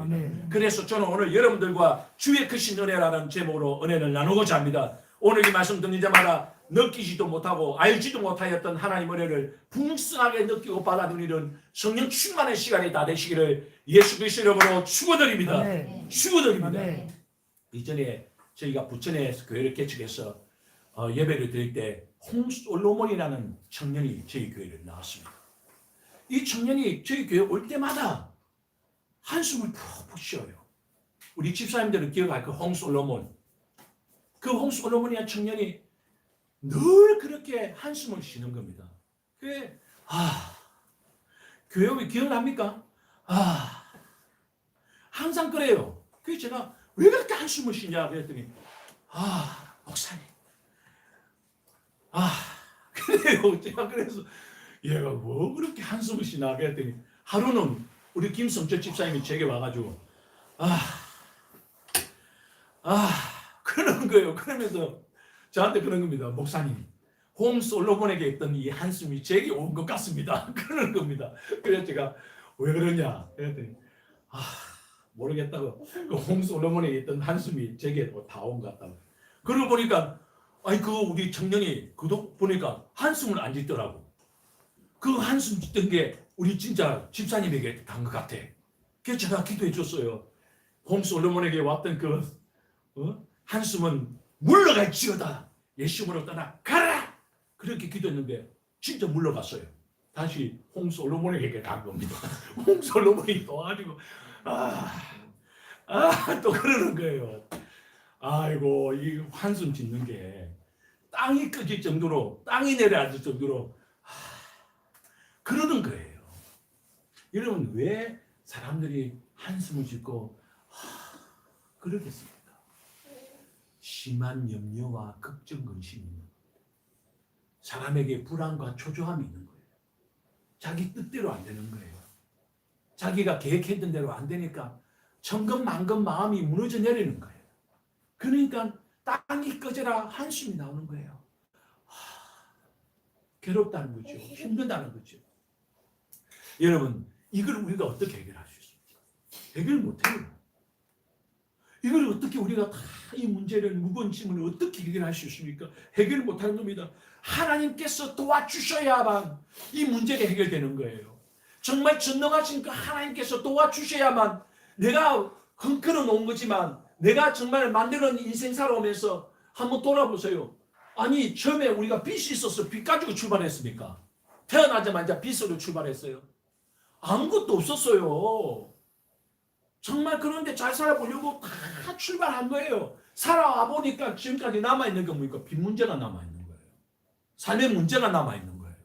겁니다. 아멘. 그래서 저는 오늘 여러분들과 주의 크신 은혜라는 제목으로 은혜를 나누고자 합니다. 오늘 이 말씀 듣는 자마다 느끼지도 못하고 알지도 못하였던 하나님 은혜를 풍성하게 느끼고 받아들이는 성령 충만의 시간이 다 되시기를 예수 그리스도 이름으로 축원드립니다. 아멘. 축원드립니다. 아멘. 이전에 저희가 부천에서 교회를 개척해서 예배를 드릴 때 홍솔로몬이라는 청년이 저희 교회를 나왔습니다. 이 청년이 저희 교회 올 때마다 한숨을 푹푹 쉬어요. 우리 집사님들은 기억할 그 홍솔로몬. 그 홍솔로몬이라는 청년이 늘 그렇게 한숨을 쉬는 겁니다. 그게 교회 왜 기억납니까? 항상 그래요. 그래서 제가 왜 그렇게 한숨을 쉬냐 그랬더니 목사님 그래요. 제가 그래서 얘가 뭐 그렇게 한숨을 쉬나 그랬더니 하루는 우리 김성철 집사님이 제게 와가지고 그러는 거예요. 그러면서 저한테 그런 겁니다. 목사님, 홍솔로몬에게 있던 이 한숨이 제게 온 것 같습니다. 그러는 겁니다. 그래서 제가 왜 그러냐 그랬더니 모르겠다고. 그 홍솔로몬에게 있던 한숨이 제게 다 온 것 같다고. 그러고 보니까 그 우리 청년이 그도 보니까 한숨을 안 짓더라고. 그 한숨 짓던 게 우리 진짜 집사님에게 간 것 같아. 그래서 제가 기도해 줬어요. 홍솔로몬에게 왔던 그 한숨은 물러갈지어다. 예수님으로 떠나 가라. 그렇게 기도했는데 진짜 물러갔어요. 다시 홍솔로몬에게 간 겁니다. 홍솔로몬이 또 가지고 또 그러는 거예요. 아이고 이 한숨 짓는 게 땅이 꺼질 정도로 땅이 내려앉을 정도로 그러는 거예요. 여러분 왜 사람들이 한숨을 짓고 그러겠습니까? 심한 염려와 걱정 근심이 있는 거예요. 사람에게 불안과 초조함이 있는 거예요. 자기 뜻대로 안 되는 거예요. 자기가 계획했던 대로 안 되니까 천근만근 마음이 무너져 내리는 거예요. 그러니까 땅이 꺼져라 한숨이 나오는 거예요. 괴롭다는 거죠. 힘들다는 거죠. 여러분 이걸 우리가 어떻게 해결할 수 있습니까? 해결 못해요. 이걸 어떻게 우리가 다 이 문제를 무거운 짐을 어떻게 해결할 수 있습니까? 해결 못하는 겁니다. 하나님께서 도와주셔야만 이 문제가 해결되는 거예요. 정말 전능하신 그 하나님께서 도와주셔야만 내가 흔들어 놓은 거지만 내가 정말 만드는 인생 살아오면서 한번 돌아보세요. 아니 처음에 우리가 빚이 있어서 빚 가지고 출발했습니까? 태어나자마자 빚으로 출발했어요. 아무것도 없었어요. 정말 그런데 잘 살아보려고 다 출발한 거예요. 살아와 보니까 지금까지 남아있는 게 뭡니까? 빚 문제가 남아있는 거예요. 삶의 문제가 남아있는 거예요.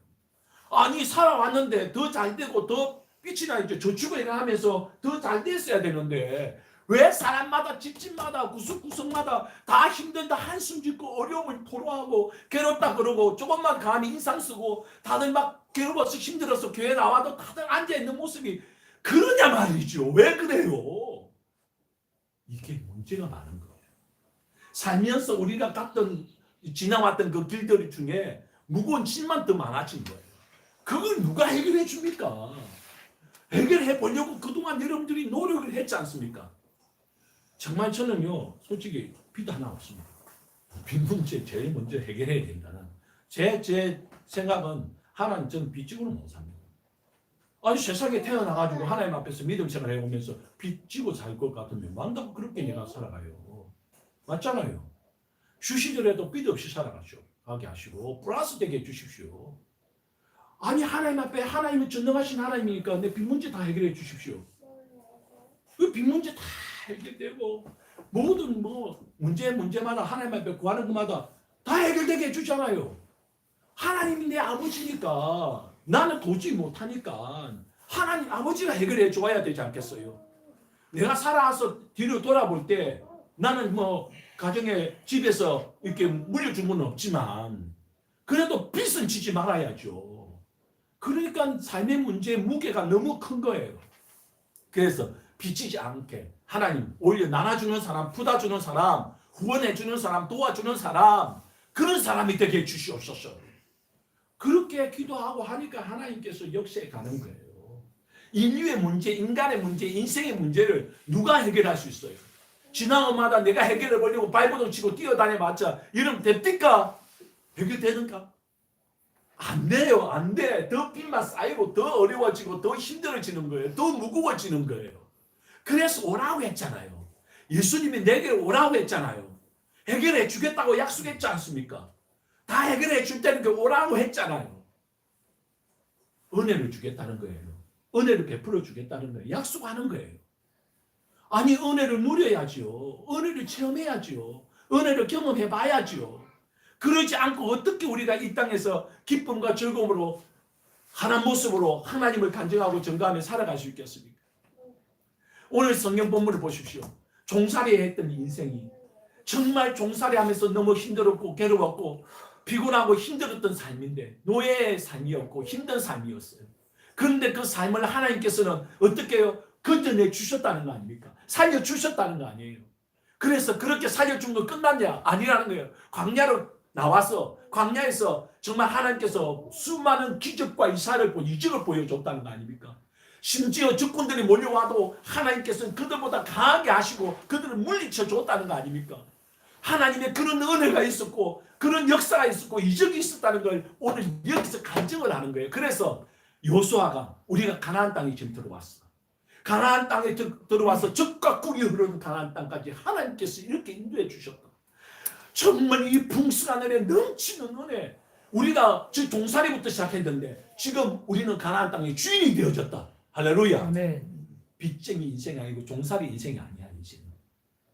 아니 살아왔는데 더 잘되고 더 빛이 나있죠. 저축을 하면서 더 잘 됐어야 되는데 왜 사람마다 집집마다 구석구석마다 다 힘든다 한숨 짓고 어려움을 토로하고 괴롭다 그러고 조금만 감히 인상 쓰고 다들 막 괴로워서 힘들어서 교회 나와도 다들 앉아있는 모습이 그러냐 말이죠. 왜 그래요? 이게 문제가 많은 거예요. 살면서 우리가 갔던 지나왔던 그 길들 중에 무거운 짐만 더 많아진 거예요. 그걸 누가 해결해 줍니까? 해결해 보려고 그동안 여러분들이 노력을 했지 않습니까? 정말 저는요 솔직히 빚 하나 없습니다. 빚 문제 제일 먼저 해결해야 된다는 제 생각은 하나님 저는 빚지고는 못 삽니다. 아니 세상에 태어나가지고 하나님 앞에서 믿음 생활 해오면서 빚지고 살 것 같으면 만다고 그렇게 내가 살아가요. 맞잖아요. 주시더라도 빚 없이 살아가게 하시고 플러스 되게 해주십시오. 아니 하나님 앞에 하나님은 전능하신 하나님이니까 내 빚 문제 다 해결해 주십시오. 그 빚 문제 다 해결되고 모든 문제마다 하나님 앞에 구하는 것마다 다 해결되게 해주잖아요. 하나님이 내 아버지니까 나는 도저히 못하니까 하나님 아버지가 해결해 줘야 되지 않겠어요? 내가 살아와서 뒤로 돌아볼 때 나는 가정에 집에서 이렇게 물려준 건 없지만 그래도 빚은 지지 말아야죠. 그러니까 삶의 문제의 무게가 너무 큰 거예요. 그래서 빚지지 않게 하나님 오히려 나눠주는 사람, 풀어주는 사람, 후원해주는 사람, 도와주는 사람 그런 사람이 되게 해주시옵소서. 그렇게 기도하고 하니까 하나님께서 역시에 가는 거예요. 인류의 문제, 인간의 문제, 인생의 문제를 누가 해결할 수 있어요? 지나가마다 내가 해결해 보려고 발버둥 치고 뛰어다녀봤자 이러면 됩니까? 해결되는가? 안 돼요. 안 돼. 더 빚만 쌓이고 더 어려워지고 더 힘들어지는 거예요. 더 무거워지는 거예요. 그래서 오라고 했잖아요. 예수님이 내게 오라고 했잖아요. 해결해 주겠다고 약속했지 않습니까? 다 해결해 줄 때는 오라고 했잖아요. 은혜를 주겠다는 거예요. 은혜를 베풀어 주겠다는 거예요. 약속하는 거예요. 아니 은혜를 누려야지요. 은혜를 체험해야지요. 은혜를 경험해 봐야지요. 그러지 않고 어떻게 우리가 이 땅에서 기쁨과 즐거움으로 하나님 모습으로 하나님을 간증하고 전가하며 살아갈 수 있겠습니까? 오늘 성경 본문을 보십시오. 종살이 했던 인생이 정말 종살이 하면서 너무 힘들었고 괴로웠고 피곤하고 힘들었던 삶인데 노예의 삶이었고 힘든 삶이었어요. 그런데 그 삶을 하나님께서는 어떻게 해요? 건져내 주셨다는 거 아닙니까? 살려주셨다는 거 아니에요. 그래서 그렇게 살려준 거 끝났냐? 아니라는 거예요. 광야로 나와서 광야에서 정말 하나님께서 수많은 기적과 이적을 보여줬다는 거 아닙니까? 심지어 적군들이 몰려와도 하나님께서는 그들보다 강하게 하시고 그들을 물리쳐 줬다는 거 아닙니까? 하나님의 그런 은혜가 있었고 그런 역사가 있었고 이적이 있었다는 걸 오늘 여기서 간증을 하는 거예요. 그래서 여호수아가 우리가 가나안 땅에 지금 들어왔어. 가나안 땅에 들어와서 적과 꿀이 흐르는 가나안 땅까지 하나님께서 이렇게 인도해 주셨다. 정말 이 풍성한 은혜, 넘치는 은혜. 우리가 저 종살이부터 시작했는데 지금 우리는 가나안 땅의 주인이 되어졌다. 할렐루야. 아멘. 빚쟁이 인생이 아니고 종살이 인생이 아니야 이제.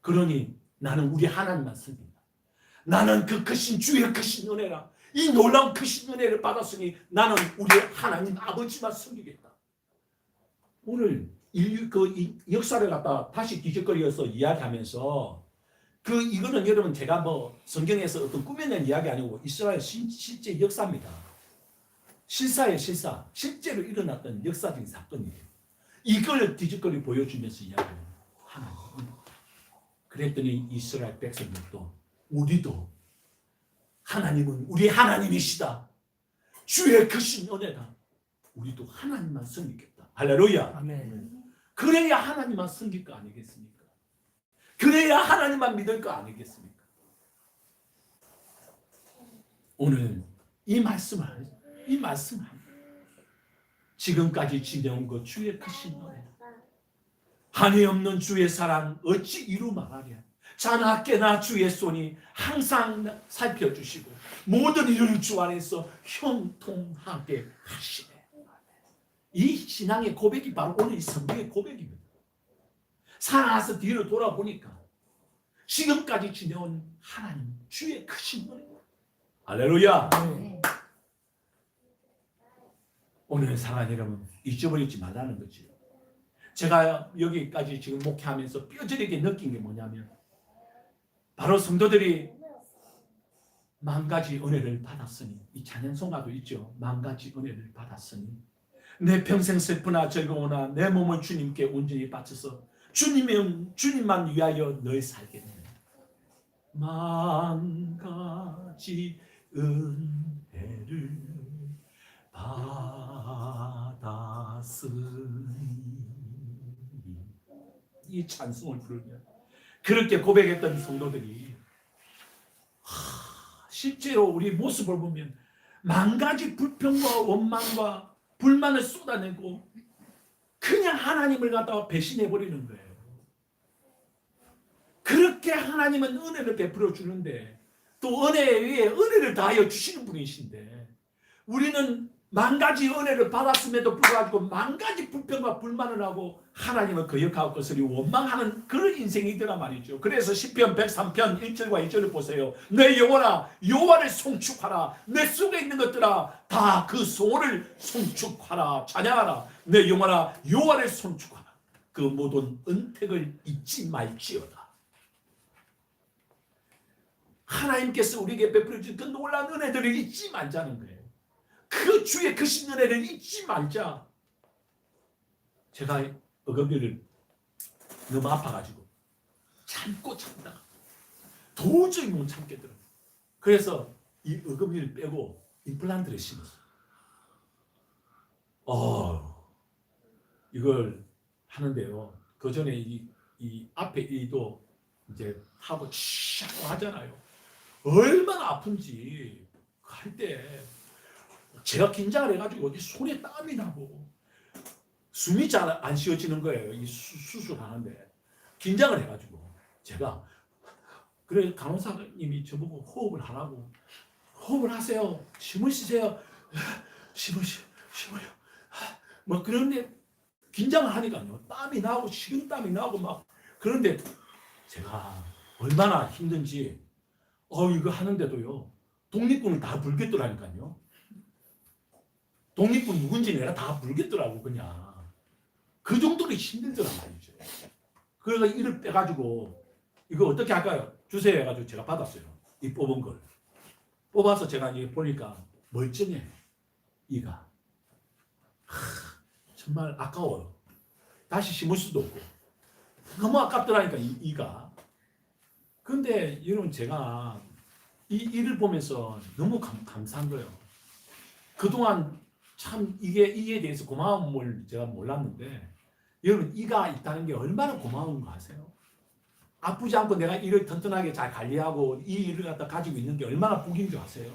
그러니 나는 우리 하나님만 섬긴다. 나는 그 크신 주의 크신 은혜라. 이 놀라운 크신 은혜를 받았으니 나는 우리 하나님 아버지만 섬기겠다. 오늘 인류 이 역사를 갖다 다시 뒤적거려서 이야기하면서 이거는 여러분 제가 뭐 성경에서 어떤 꾸며낸 이야기 아니고 이스라엘 실제 역사입니다. 실사의 실사, 실제로 일어났던 역사적인 사건이에요. 이걸 뒤적거리 보여주면서 이야기해요. 하나님. 그랬더니 이스라엘 백성들도 우리도 하나님은 우리 하나님이시다. 주의 크신 은혜다. 우리도 하나님만 섬기겠다. 할렐루야. 아멘. 그래야 하나님만 섬길 거 아니겠습니까? 그래야 하나님만 믿을 거 아니겠습니까? 오늘 이 말씀을 지금까지 지내온 것 주의 크신 은혜, 한이 없는 주의 사랑 어찌 이루 말하랴. 자나깨나 주의 손이 항상 살펴주시고 모든 일을 주 안에서 형통하게 하시네. 이 신앙의 고백이 바로 오늘 이 성경의 고백입니다. 살아서 뒤로 돌아보니까 지금까지 지내온 하나님 주의 크신 은혜. 할렐루야. 오늘 사랑하는 여러분, 잊어버리지 말라는 거죠. 제가 여기까지 지금 목회하면서 뼈저리게 느낀 게 뭐냐면 바로 성도들이 만 가지 은혜를 받았으니, 이 찬양송가도 있죠. 만 가지 은혜를 받았으니 내 평생 슬프나 즐거우나 내 몸은 주님께 온전히 바쳐서 주님만 위하여 늘 살겠네. 만 가지 은혜를 받았으니, 이 찬송을 부르면 그렇게 고백했던 성도들이 실제로 우리 모습을 보면 만 가지 불평과 원망과 불만을 쏟아내고 그냥 하나님을 갖다가 배신해버리는 거예요. 그렇게 하나님은 은혜를 베풀어 주는데 또 은혜 위에 은혜를 다하여 주시는 분이신데 우리는 만 가지 은혜를 받았음에도 불구하고 만 가지 불평과 불만을 하고 하나님을 거역하고 그것을 원망하는 그런 인생이더라 말이죠. 그래서 시편 103편 1절과 2절을 보세요. 내 영혼아 여호와를 송축하라. 내 속에 있는 것들아 다 그 소원을 송축하라. 찬양하라. 내 영혼아 여호와를 송축하라. 그 모든 은택을 잊지 말지어다. 하나님께서 우리에게 베풀어 주신 그 놀라운 은혜들을 잊지 말자는 거예요. 그 주의 크신 은혜를 잊지 말자. 제가 어금니를 너무 아파가지고 참다가 도저히 못 참겠더라고요. 그래서 이 어금니를 빼고 임플란트를 심었어요. 이걸 하는데요. 그 전에 이 앞에 이도 이제 하고 치고 하잖아요. 얼마나 아픈지 할 때 제가 긴장을 해가지고 이 손에 땀이 나고 숨이 잘 안 쉬어지는 거예요. 이 수술하는데 긴장을 해가지고 제가 그래 간호사님이 저보고 호흡을 하라고 호흡을 하세요. 숨을 쉬세요. 숨을 쉬어요. 뭐 그런데 긴장을 하니까요. 땀이 나고 식은땀이 나고 막 그런데 제가 얼마나 힘든지 이거 하는데도요. 독립군은 다 불겠더라니까요. 독립군 누군지 내가 다 불겠더라고 그냥. 그 정도로 힘들더란 말이죠. 그래서 이를 빼가지고 이거 어떻게 할까요? 주세요 해가지고 제가 받았어요. 이 뽑은 걸. 뽑아서 제가 이게 보니까 멀쩡해. 이가. 정말 아까워요. 다시 심을 수도 없고. 너무 아깝더라니까 이가. 근데 여러분 제가 이 일을 보면서 너무 감사한 거예요. 그동안 참 이에 대해서 고마움을 제가 몰랐는데 여러분 이가 있다는 게 얼마나 고마운 거 아세요? 아프지 않고 내가 이를 튼튼하게 잘 관리하고 이 일을 갖다 가지고 있는 게 얼마나 복인 줄 아세요?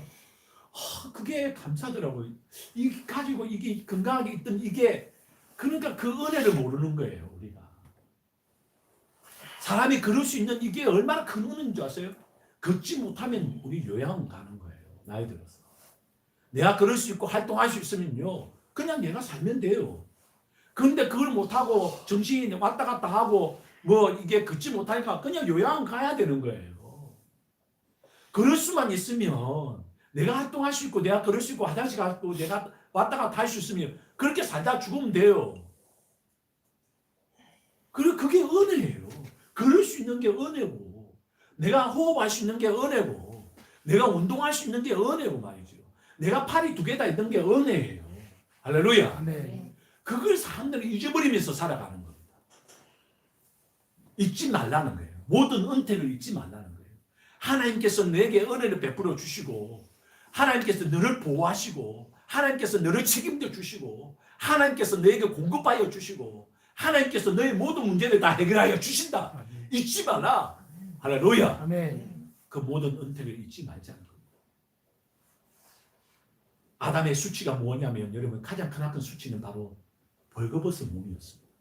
그게 감사하더라고요. 이 가지고 이게 건강하게 있던 이게 그러니까 그 은혜를 모르는 거예요 우리가. 사람이 그럴 수 있는 이게 얼마나 큰 은혜인 줄 아세요? 걷지 못하면 우리 요양 가는 거예요. 나이 들어서. 내가 그럴 수 있고 활동할 수 있으면요. 그냥 내가 살면 돼요. 그런데 그걸 못하고 정신이 왔다 갔다 하고 뭐 이게 걷지 못하니까 그냥 요양 가야 되는 거예요. 그럴 수만 있으면 내가 활동할 수 있고 내가 그럴 수 있고 화장실 가고 내가 왔다 갔다 할 수 있으면 그렇게 살다 죽으면 돼요. 그게 은혜예요. 그럴 수 있는 게 은혜고 내가 호흡할 수 있는 게 은혜고 내가 운동할 수 있는 게 은혜고 말이죠. 내가 팔이 2개 다 있는 게 은혜예요. 할렐루야. 네. 그걸 사람들이 잊어버리면서 살아가는 겁니다. 잊지 말라는 거예요. 모든 은혜를 잊지 말라는 거예요. 하나님께서 내게 은혜를 베풀어 주시고 하나님께서 너를 보호하시고 하나님께서 너를 책임져 주시고 하나님께서 너에게 공급하여 주시고 하나님께서 너의 모든 문제를 다 해결하여 주신다. 잊지 마라. 할렐루야. 아멘. 그 모든 은혜를 잊지 말자는 겁니다. 아담의 수치가 뭐냐면 여러분 가장 크나큰 수치는 바로 벌거벗은 몸이었습니다.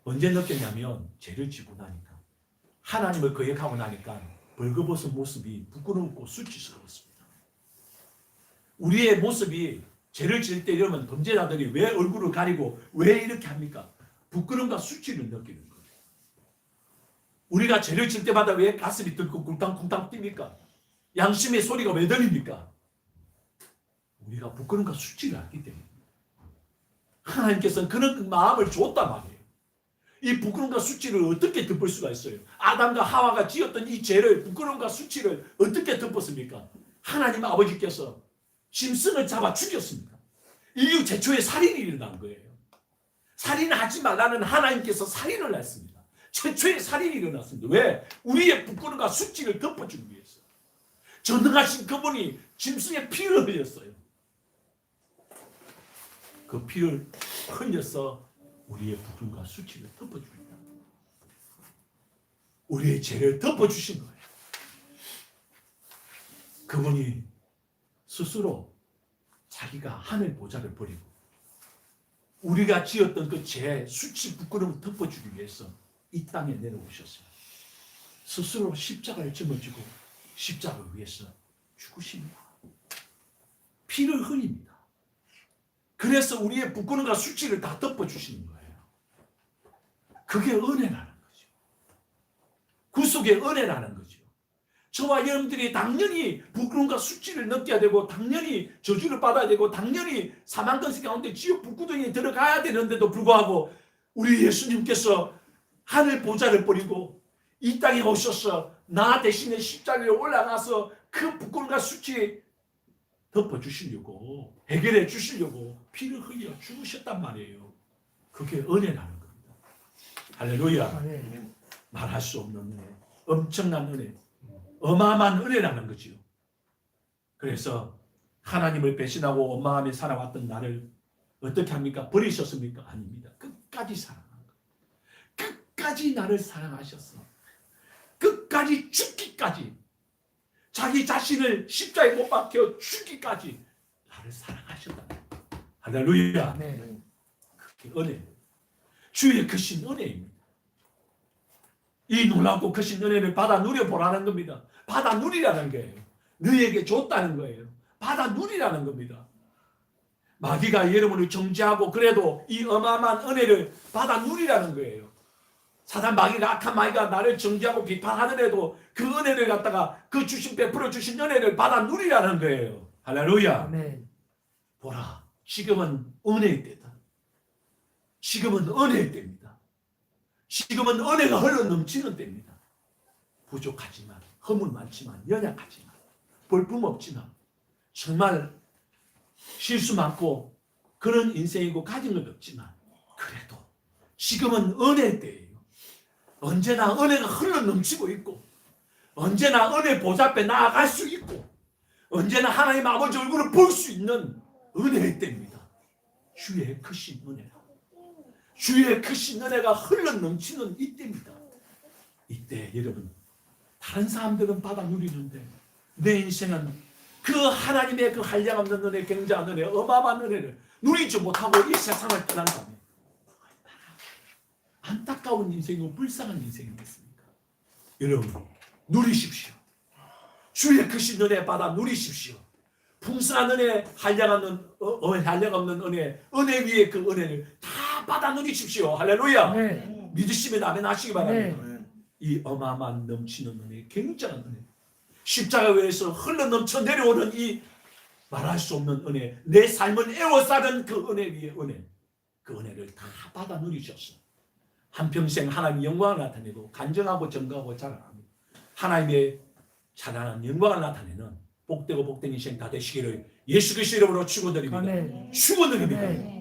언제 느꼈냐면 죄를 지고 나니까 하나님을 거역하고 나니까 벌거벗은 모습이 부끄럽고 수치스러웠습니다. 우리의 모습이 죄를 지을 때 이러면 범죄자들이 왜 얼굴을 가리고 왜 이렇게 합니까? 부끄러움과 수치를 느끼는 거예요. 우리가 죄를 지을 때마다 왜 가슴이 들고 쿵탕쿵탕 뜁니까? 양심의 소리가 왜 들립니까? 우리가 부끄러움과 수치를 알기 때문에 하나님께서는 그런 마음을 줬단 말이에요. 이 부끄러움과 수치를 어떻게 덮을 수가 있어요? 아담과 하와가 지었던 이 죄를 부끄러움과 수치를 어떻게 덮었습니까? 하나님 아버지께서 짐승을 잡아 죽였습니다. 인류 최초의 살인이 일어난 거예요. 살인하지 말라는 하나님께서 살인을 했습니다. 최초의 살인이 일어났습니다. 왜? 우리의 부끄러움과 수치를 덮어주기 위해서. 전능하신 그분이 짐승의 피를 흘렸어요. 그 피를 흘려서 우리의 부끄러움과 수치를 덮어줍니다. 우리의 죄를 덮어주신 거예요. 그분이 스스로 자기가 하늘 보좌를 버리고 우리가 지었던 그 죄, 수치, 부끄러움을 덮어주기 위해서 이 땅에 내려오셨어요. 스스로 십자가를 짊어지고 십자가를 위해서 죽으십니다. 피를 흘립니다. 그래서 우리의 부끄러움과 수치를 다 덮어주시는 거예요. 그게 은혜라는 거죠. 구속의 은혜라는 거죠. 저와 여러분들이 당연히 부끄러움과 수치를 느껴야 되고 당연히 저주를 받아야 되고 당연히 사망권세 가운데 지옥 불구덩이에 들어가야 되는데도 불구하고 우리 예수님께서 하늘 보좌를 버리고 이 땅에 오셔서 나 대신에 십자가에 올라가서 그 부끄러움과 수치 덮어주시려고 해결해 주시려고 피를 흘려 죽으셨단 말이에요. 그게 은혜라는 겁니다. 할렐루야. 아멘. 말할 수 없는 은혜, 엄청난 은혜, 어마어마한 은혜라는 거지요. 그래서 하나님을 배신하고 원망하며 살아왔던 나를 어떻게 합니까? 버리셨습니까? 아닙니다. 끝까지 사랑한 거예요. 끝까지 나를 사랑하셨어. 끝까지 죽기까지, 자기 자신을 십자가에 못 박혀 죽기까지 나를 사랑하셨다. 할렐루야. 아멘. 그게 은혜, 주의 크신 은혜입니다. 이 놀랍고 크신 은혜를 받아 누려보라는 겁니다. 받아 누리라는 거예요. 너에게 줬다는 거예요. 받아 누리라는 겁니다. 마귀가 여러분을 정죄하고 그래도 이 어마어마한 은혜를 받아 누리라는 거예요. 사단 마귀가, 악한 마귀가 나를 정죄하고 비판하더라도 그 은혜를 갖다가 그 주신, 베풀어 주신 은혜를 받아 누리라는 거예요. 할렐루야. 아멘. 보라, 지금은 은혜의 때다. 지금은 은혜의 때입니다. 지금은 은혜가 흘러 넘치는 때입니다. 부족하지만, 허물 많지만, 연약하지만, 볼품 없지만, 정말 실수 많고 그런 인생이고 가진 것 없지만, 그래도 지금은 은혜의 때예요. 언제나 은혜가 흘러 넘치고 있고, 언제나 은혜 보좌 앞에 나아갈 수 있고, 언제나 하나님 아버지 얼굴을 볼 수 있는 은혜의 때입니다. 주의 크신 은혜가, 주의 크신 은혜가 흘러 넘치는 이때입니다. 이때 여러분, 다른 사람들은 받아 누리는데 내 인생은 그 하나님의 그 한량없는 은혜, 굉장한 은혜, 어마어마한 은혜를 누리지 못하고 이 세상을 떠난다면 안타까운 인생이고 불쌍한 인생이 됐습니까? 여러분, 누리십시오. 주의 크신 은혜 받아 누리십시오. 풍성한 은혜, 한량없는 은혜, 은혜 위에 그 은혜를 다 받아 누리십시오. 할렐루야. 네. 믿으시면 아멘 하시기 바랍니다. 네. 이 어마어마한 넘치는 은혜, 굉장한 은혜, 십자가 위에서 흘러 넘쳐 내려오는 이 말할 수 없는 은혜, 내 삶을 에워싸는 그 은혜 위에 은혜, 그 은혜를 다 받아 누리셨어. 한평생 하나님의 영광을 나타내고 간증하고 증거하고 자랑합니다. 하나님의 찬란한 영광을 나타내는 복되고 복된 인생 다 되시기를 예수 그리스도 이름으로 축원드립니다. 아멘. 축원드립니다. 아멘.